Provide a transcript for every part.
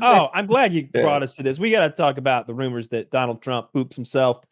Oh, I'm glad you brought us to this. We got to talk about the rumors that Donald Trump poops himself.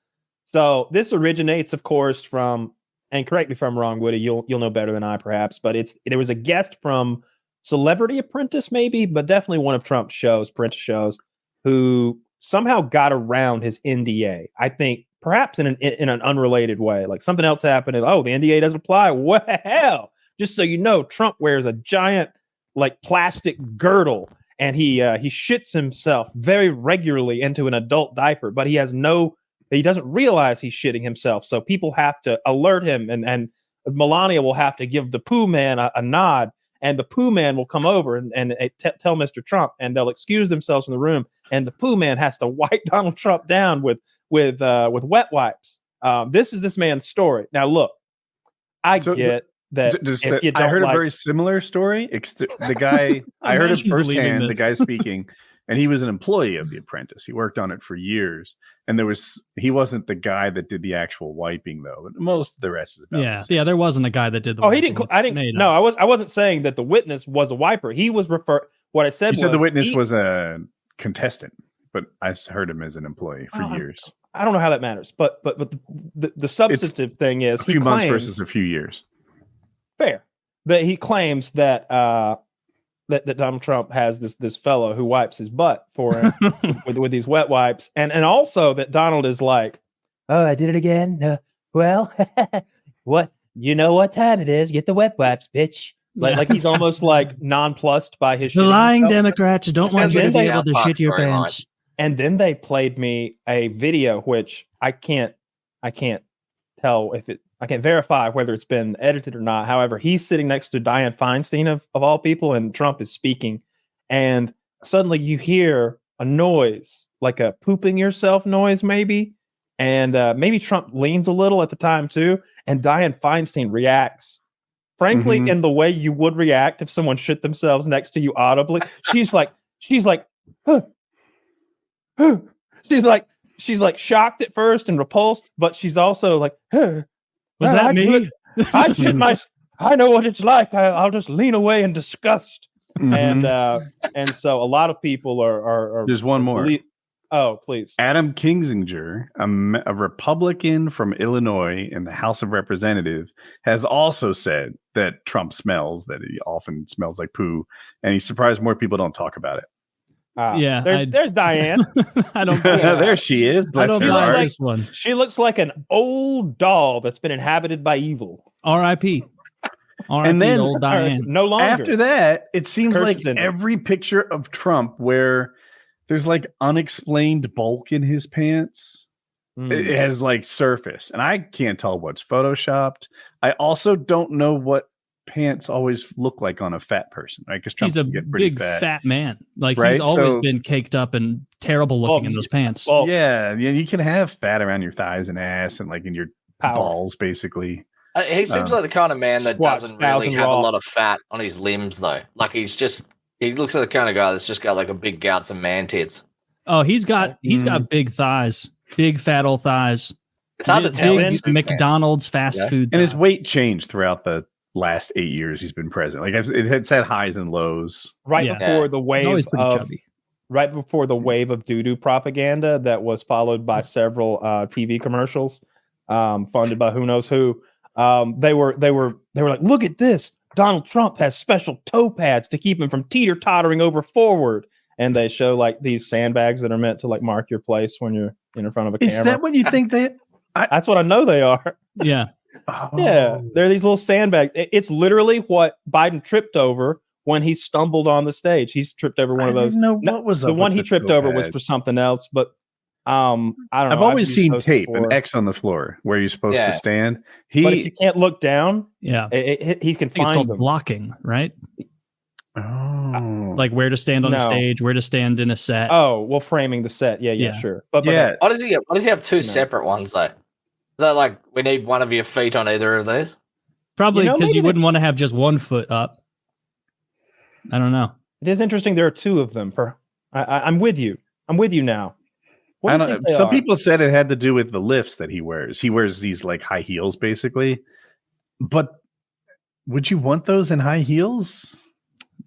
So this originates, of course, from, and correct me if I'm wrong, Woody, you'll know better than I perhaps, but there was a guest from Celebrity Apprentice, maybe, but definitely one of Trump's shows, Apprentice shows, who somehow got around his NDA. I think perhaps in an unrelated way, like something else happened. And, oh, the NDA doesn't apply. Well, just so you know, Trump wears a giant like plastic girdle, and he shits himself very regularly into an adult diaper, but he doesn't realize he's shitting himself. So people have to alert him, and Melania will have to give the poo man a nod, and the poo man will come over and tell Mr. Trump, and they'll excuse themselves from the room, and the poo man has to wipe Donald Trump down with wet wipes. This is this man's story. Now, look, I get that. I heard a very similar story. The guy, I heard it firsthand, the guy speaking, and he was an employee of The Apprentice. He worked on it for years. And he wasn't the guy that did the actual wiping, though. Most of the rest is about the same. Yeah, there wasn't a guy that did the wiping. I wasn't saying that the witness was a wiper. He was what I said said the witness was a contestant, but I heard him as an employee for years. I don't know how that matters, but the substantive thing is a few months versus a few years. Fair. That he claims that that Donald Trump has this fellow who wipes his butt for him with these wet wipes, and also that Donald is like, oh, I did it again. Well, what, you know what time it is? Get the wet wipes, bitch. Like he's almost like nonplussed by his. The lying Democrats don't want you to be able to shit your pants. And then they played me a video, which I can't tell if I can't verify whether it's been edited or not. However, he's sitting next to Dianne Feinstein of all people, and Trump is speaking. And suddenly you hear a noise, like a pooping yourself noise, maybe. And maybe Trump leans a little at the time too. And Dianne Feinstein reacts, frankly, in the way you would react if someone shit themselves next to you audibly. She's like, huh. She's like shocked at first and repulsed, but she's also like, huh. Was that me? I know what it's like. I'll just lean away in disgust. And so a lot of people are there's one more. Oh, please. Adam Kinzinger, a Republican from Illinois in the House of Representatives, has also said that Trump smells, that he often smells like poo, and he's surprised more people don't talk about it. There's Dianne. I don't. There she is. I don't buy this one. She looks like an old doll that's been inhabited by evil. R.I.P. And then old Dianne. No longer. After that, it seems like every picture of Trump where there's like unexplained bulk in his pants, it has like surface, and I can't tell what's photoshopped. I also don't know what pants always look like on a fat person, right? Because he's a big fat man. Like he's always been caked up and terrible looking in those pants. Yeah, you can have fat around your thighs and ass and like in your balls, basically. He seems like the kind of man that doesn't really have a lot of fat on his limbs, though. Like he looks like the kind of guy that's just got like a big gouts and man tits. Oh, he's got big thighs, big fat old thighs. It's hard to tell. McDonald's fast food, and his weight changed throughout the last 8 years he's been president. Like it had said highs and lows. Before the wave right before the wave of doo-doo propaganda that was followed by several TV commercials funded by who knows who. They were like, look at this. Donald Trump has special toe pads to keep him from teeter-tottering over forward. And they show like these sandbags that are meant to like mark your place when you're in front of a camera. Is that what you think that's what I know they are. Yeah. Yeah, they're these little sandbags. It's literally what Biden tripped over when he stumbled on the stage. He's tripped over one of those. What was the one he tripped over was for something else, but I don't know. I've always seen tape, an X on the floor where you're supposed to stand. But if you can't look down, he can find it's called them. Blocking, right? Oh, like where to stand on a stage, where to stand in a set. Oh, well, framing the set. Yeah, sure. But why does he have two separate ones though? Is that like we need one of your feet on either of these? Probably because you wouldn't want to have just one foot up. I don't know. It is interesting. There are two of them. I'm with you. I'm with you now. I don't know. Some people said it had to do with the lifts that he wears. He wears these like high heels, basically. But would you want those in high heels?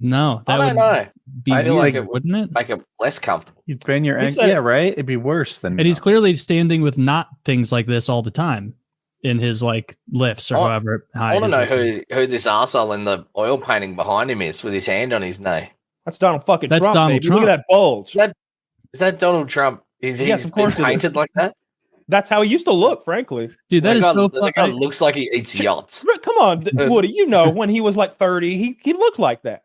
No, that I don't know. Be I feel weird, like it wouldn't it? make it less comfortable. You'd bend your ankle. Yeah, right. It'd be worse than. And he's clearly standing with not things like this all the time in his like lifts or however high. I want to know who this arsehole in the oil painting behind him is with his hand on his knee. That's Donald fucking That's Trump. Donald Baby. Trump. Look at that bulge. Is that Donald Trump? Yes, of course. Painted like that. That's how he used to look, frankly. Dude, that is so funny. That guy looks like he eats yachts. Come on, Woody. You know, when he was like 30, he looked like that.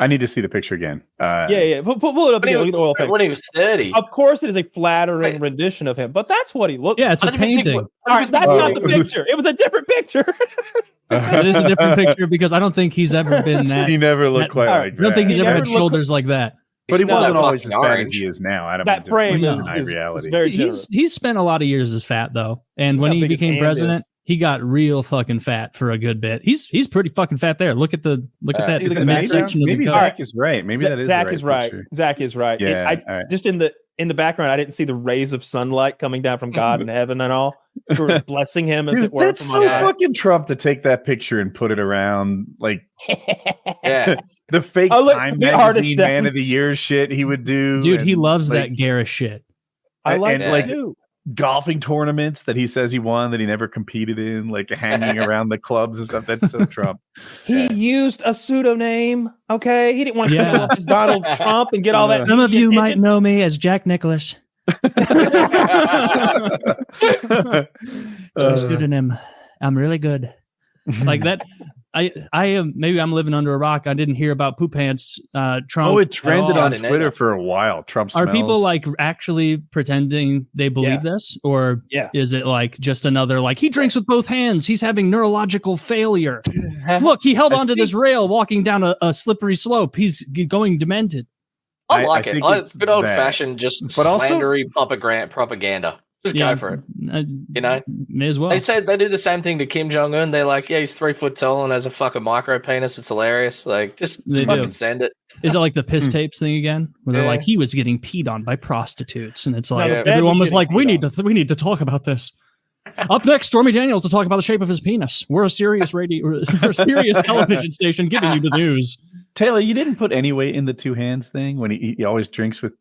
I need to see the picture again. Yeah. Pull it up again. Look at the oil painting. When he was 30. Of course, it is a flattering rendition of him, but that's what he looked. Yeah, it's a painting. All right, that's not the picture. It was a different picture. It is a different picture because I don't think he's ever been that. He never looked quite like that. I don't think he's ever had shoulders like that. But he wasn't always as fat as he is now. I don't that frame is reality. Very generous. He's spent a lot of years as fat though, and when he became president, he got real fucking fat for a good bit. He's pretty fucking fat there. Look at that. Look at the midsection of the maybe coat. Zach is right. Maybe that is Zach is right. Zach is right. Yeah. Just in the background, I didn't see the rays of sunlight coming down from God in heaven and all, sort of blessing him as it were. That's so fucking Trump to take that picture and put it around like the fake Time magazine man of the year shit he would do. Dude, he loves that garish shit. I like that too. Golfing tournaments that he says he won that he never competed in, like hanging around the clubs and stuff. That's so Trump. He used a pseudonym. Okay, he didn't want to show up as Donald Trump and get all that. Some of you might know me as Jack Nicholas. Pseudonym. I'm really good. Like that. I am. Maybe I'm living under a rock. I didn't hear about Poop Pants. Trump. Oh, it trended on Twitter for a while. Trump smells. Are people like actually pretending they believe this, or is it like just another like he drinks with both hands? He's having neurological failure. Look, he held onto this rail walking down a slippery slope. He's going demented. I like it. Good old fashioned, just slandery propaganda. Just go for it. You know, may as well. They do the same thing to Kim Jong Un. They're like, yeah, he's 3 foot tall and has a fucking micro penis. It's hilarious. Like, just fucking send it. Is it like the piss tapes thing again? Where they're like, he was getting peed on by prostitutes, and it's like everyone was like, we need to talk about this. Up next, Stormy Daniels to talk about the shape of his penis. We're a serious we're a serious television station giving you the news. Taylor, you didn't put any weight in the two hands thing when he always drinks with.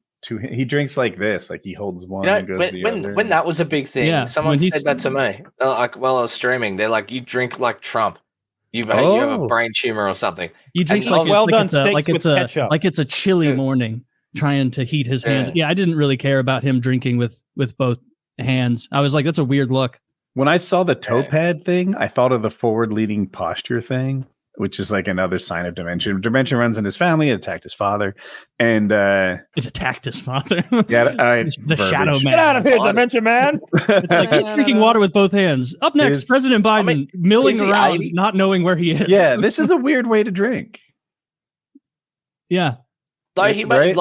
He drinks like this, like he holds one and goes to the other. When that was a big thing, someone said that to me. Like while I was streaming, they're like, "You drink like Trump. You have a brain tumor or something." He drinks like it's a chilly morning, trying to heat his hands. Yeah, I didn't really care about him drinking with both hands. I was like, that's a weird look. When I saw the toe pad thing, I thought of the forward-leading posture thing, which is like another sign of dementia. Dementia runs in his family. It attacked his father, and it attacked his father. The shadow man. Get out of here, dementia man! It's like he's drinking water with both hands. Up next, President Biden milling around, not knowing where he is. Yeah, this is a weird way to drink. Yeah. So he made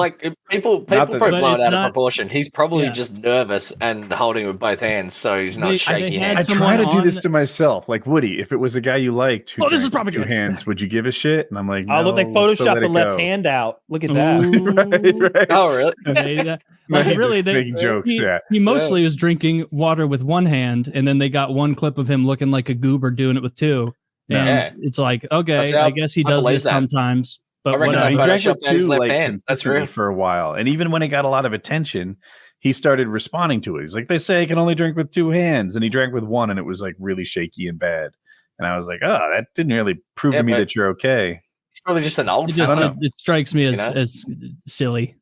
people probably blow it out of proportion. He's probably just nervous and holding it with both hands, so he's not shaking hands. I try to do this to myself, like Woody. If it was a guy you liked who this is probably two hands, would you give a shit? And I'm like, no, look, they photoshopped the left hand out. Look at that. right. Oh, really? Really, making jokes. He mostly was drinking water with one hand, and then they got one clip of him looking like a goober doing it with two. And it's like, okay, I guess he does this sometimes. But he drank with two like consistently for a while, and even when it got a lot of attention, he started responding to it. He's like, "They say I can only drink with two hands," and he drank with one, and it was like really shaky and bad. And I was like, "Oh, that didn't really prove to me that you're okay." It's probably just an old. It strikes me as silly,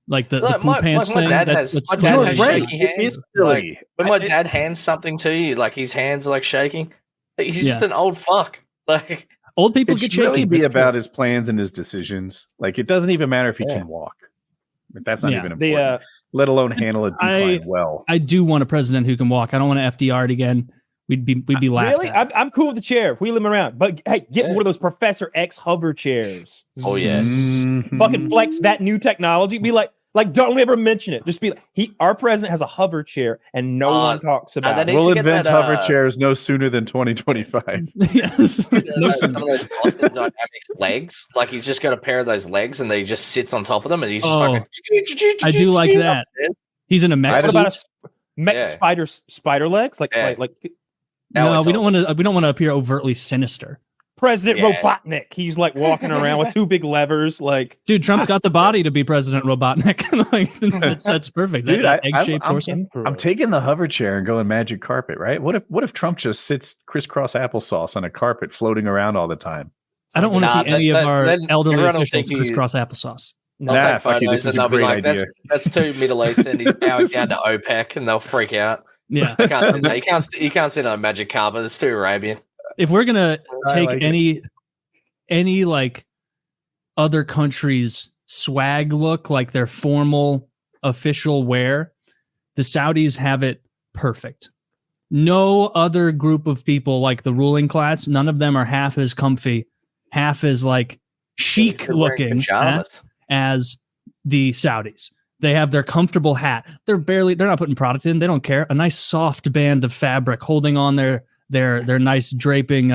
like the poop pants my thing. Dad has shaky hands. It is silly. When my dad hands something to you, like his hands are like shaking. He's just an old fuck. Like. Old people get shaky. Really be about his plans and his decisions. Like it doesn't even matter if he can walk. That's not even important. Let alone handle a decline well. I do want a president who can walk. I don't want an FDR again. We'd be laughing. Really, I'm cool with the chair. Wheel him around, but hey, get one of those Professor X hover chairs. Oh yeah, fucking flex that new technology. Be like don't ever mention it. Just be like, our president has a hover chair, and no one talks about it. We'll invent hover chairs no sooner than 2025. Yes. Some of those Boston Dynamics legs, like he's just got a pair of those legs, and they just sits on top of them, and he's just fucking. I do like that. He's in a mech suit. What about a mech spider legs? Like. No, we don't want to appear overtly sinister. President Robotnik. He's like walking around with two big levers. Like, dude, Trump's got the body to be President Robotnik. Like, that's perfect. Dude, egg-shaped torso. I'm taking the hover chair and going magic carpet, right? What if Trump just sits crisscross applesauce on a carpet floating around all the time? I don't want to see any of our elderly officials crisscross applesauce. They'll take photos and they'll be like, that's too Middle Eastern. He's bowing down to OPEC, and they'll freak out. Yeah. You can't sit on a magic carpet. It's too Arabian. If we're gonna take any like other countries' swag look, like their formal official wear, the Saudis have it perfect. No other group of people like the ruling class, none of them are half as comfy, half as like chic looking as the Saudis. They have their comfortable hat. They're not putting product in. They don't care. A nice soft band of fabric holding on their nice draping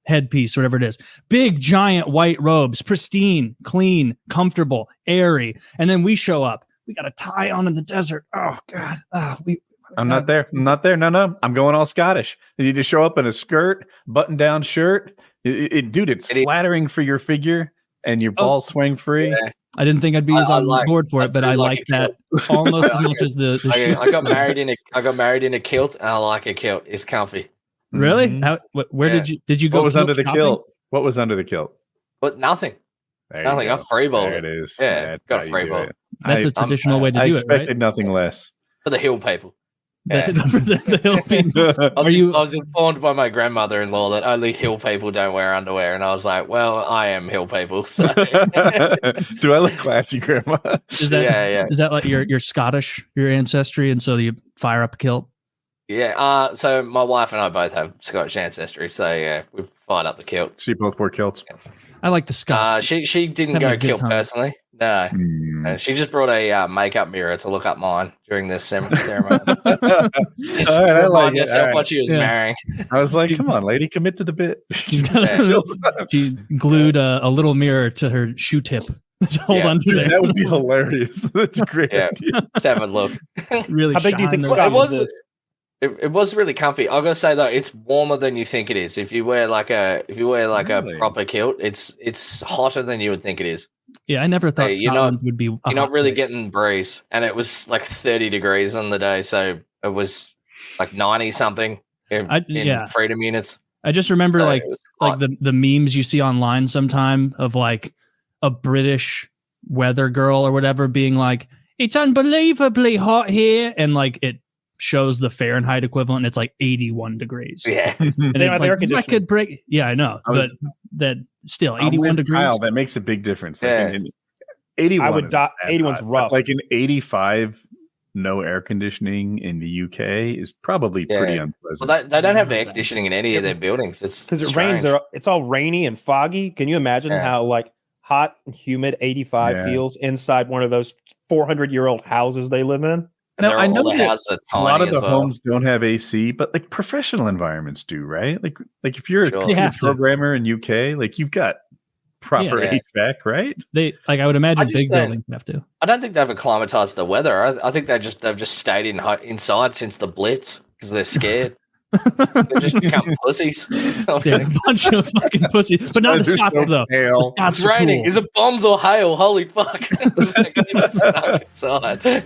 headpiece, whatever it is. Big, giant white robes, pristine, clean, comfortable, airy. And then we show up. We got a tie on in the desert. Oh, God. I'm not there. No. I'm going all Scottish. You need to show up in a skirt, button-down shirt. Dude, it's flattering for your figure and your balls swing free. Yeah. I didn't think I'd be as on board for it, but I like that almost as much as the shoe. I got married in a kilt, and I like a kilt. It's comfy. Really? Mm-hmm. Where did you go? What was under the kilt? What was under the kilt? But nothing. Nothing. I freeballed it. There it is. Yeah, got freeball. That's the traditional way to do it. I expected nothing less. For the hill people. Yeah. the hill people. I was informed by my grandmother-in-law that only hill people don't wear underwear, and I was like, well, I am hill people. So. Do I look classy, Grandma? Is that like your Scottish, your ancestry, and so you fire up a kilt? Yeah. So my wife and I both have Scottish ancestry, so yeah, we fired up the kilt. So you both wore kilts. Yeah. I like the Scots. She didn't go kilt personally. No. She just brought a makeup mirror to look up mine during this ceremony. I like it. What she was marrying. I was like, come on, lady, commit to the bit. She glued a little mirror to her shoe tip. Hold on to there. That would be hilarious. That's a great idea. Just have a look. Really? How big do you think it was really comfy. I gotta say though, it's warmer than you think it is. If you wear like a proper kilt, it's hotter than you would think it is. Yeah, I never thought Scotland would be. You're not really getting breeze, and it was like 30 degrees on the day, so it was like 90 something in freedom units. I just remember like the memes you see online sometime of like a British weather girl or whatever being like, "It's unbelievably hot here," and like it shows the Fahrenheit equivalent. It's like 81 degrees. Yeah, and it's like record break. Yeah, I know, but that still 81 degrees. Kyle, that makes a big difference. Like in 81, I would die. 81's rough. Like in 85, no air conditioning in the UK is probably pretty unpleasant. Well, they don't have air conditioning in any of their buildings. It's because it rains. It's all rainy and foggy. Can you imagine how like hot and humid 85 feels inside one of those 400-year-old houses they live in? Now, I know that a lot of the homes don't have AC, but like professional environments do, right? Like if you're a programmer in UK, like you've got proper HVAC, right? I would imagine big buildings have to. I don't think they've acclimatized the weather. I think they've just stayed inside since the Blitz because they're scared. They've just become pussies. They're a bunch of fucking pussies, but not the Scots though. The Scots it's raining. Cool. Is it bombs or hail? Holy fuck! Stuck inside.